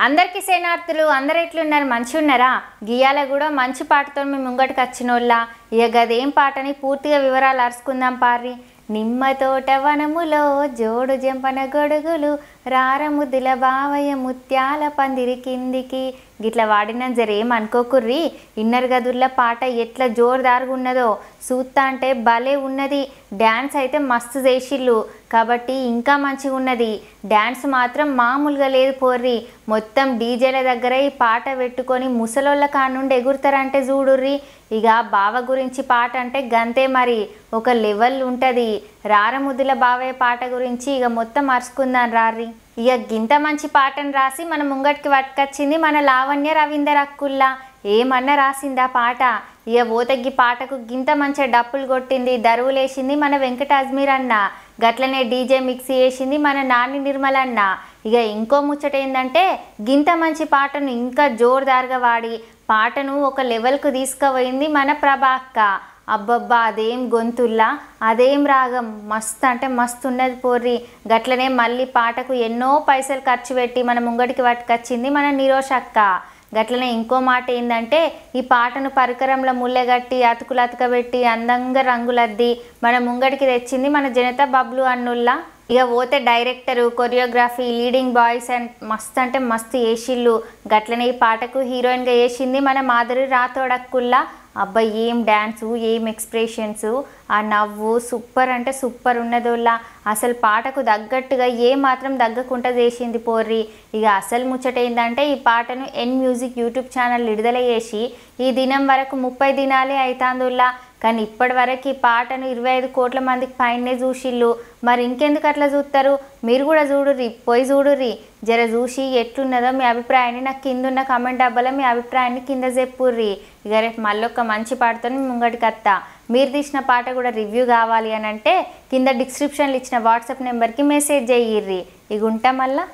అందరికీ సేనార్థులు అందరు ఎట్లున్నారు మంచిగా ఉన్నారా? గియాల కూడా మంచి పాటతో మేము ముంగటికి వచ్చినోళ్ళ. ఇక గదేం పాటని పూర్తిగా వివరాలు అరుచుకుందాం పారి. నిమ్మ తోట వనములో జోడు జంపన గొడుగులు రారముద్దుల బావయ్య ముత్యాల పందిరి కిందికి గిట్లా వాడిన జరేం అనుకోకుర్రి. ఇన్నర్ గదుర్ల పాట ఎట్లా జోరుదారుగా ఉన్నదో చూస్తా అంటే భలే ఉన్నది. డ్యాన్స్ అయితే మస్తు చేసిళ్ళు కాబట్టి ఇంకా మంచిగా ఉన్నది. డ్యాన్స్ మాత్రం మామూలుగా లేదు పోర్రి. మొత్తం డీజేల దగ్గర ఈ పాట పెట్టుకొని ముసలోళ్ళ కానుండి ఎగురుతారంటే చూడుర్రి. ఇక బావ గురించి పాట అంటే గంతే మరి, ఒక లెవెల్ ఉంటుంది. రారముద్దుల బావయ్య పాట గురించి ఇక మొత్తం అరుచుకుందాం రారి. ఇక గింత మంచి పాటను రాసి మన ముంగటికి పట్టుకొచ్చింది మన లావణ్య రవీందర్ అక్కుల్లా. ఏమన్నా రాసిందా పాట? ఇక ఓతగ్గి పాటకు గింత మంచిగా డప్పులు కొట్టింది, దరువులేసింది మన వెంకట అజ్మీర్ అన్న. గట్లనే డీజే మిక్స్ చేసింది మన నాని నిర్మల్ అన్న. ఇక ఇంకో ముచ్చట ఏంటంటే గింత మంచి పాటను ఇంకా జోరుదారుగా వాడి పాటను ఒక లెవెల్కు తీసుకుపోయింది మన ప్రభాక్క. అబ్బబ్బా అదేం గొంతుల్లా, అదేం రాగం, మస్తు అంటే మస్తు ఉన్నది పోర్రి. గట్లనే మళ్ళీ పాటకు ఎన్నో పైసలు ఖర్చు పెట్టి మన ముంగడికి పట్టుకొచ్చింది మన నిరోషక్క. గట్లనే ఇంకో మాట ఏంటంటే ఈ పాటను పరికరంలో ముల్లెగట్టి అతుకులు అతకబెట్టి అందంగా రంగులద్ది మన ముంగడికి తెచ్చింది మన జనతా బబ్లు అన్నుల్లా. ఇక పోతే director, choreography, leading boys and మస్తు అంటే మస్తు వేసిళ్ళు. గట్లనే ఈ పాటకు హీరోయిన్గా వేసింది మన మాధురి రాథోడక్కుల్లా. అబ్బాయి ఏం డ్యాన్సు, ఏం ఎక్స్ప్రెషన్సు, ఆ నవ్వు సూపర్ అంటే సూపర్ ఉన్నదోళ్ళ. అసలు పాటకు తగ్గట్టుగా ఏ మాత్రం తగ్గకుండా చేసింది పోర్రి. ఇక అసలు ముచ్చట ఏంటంటే ఈ పాటను ఎన్ మ్యూజిక్ యూట్యూబ్ ఛానల్ విడుదల చేసి ఈ దినం వరకు 30 దినాలే అవుతాందుల్లా. కానీ ఇప్పటి వరకు ఈ పాటను 25 కోట్ల మందికి పైనే చూసిళ్ళు. మరి ఇంకెందుకు అట్లా చూస్తారు? మీరు కూడా చూడుర్రి, పోయి చూడుర్రి, జర చూసి ఎట్లున్నదో మీ అభిప్రాయాన్ని నాకు కింద ఉన్న కామెంట్ డబ్బాలో మీ అభిప్రాయాన్ని కింద చెప్పుర్రి. ఇక రేపు మళ్ళొక్క మంచి పాటతో ముంగటికి వస్తా. మీరు తీసిన పాట కూడా రివ్యూ కావాలి అని అంటే కింద డిస్క్రిప్షన్లో ఇచ్చిన వాట్సాప్ నెంబర్కి మెసేజ్ చేయిర్రి. ఇక ఉంటా మళ్ళా.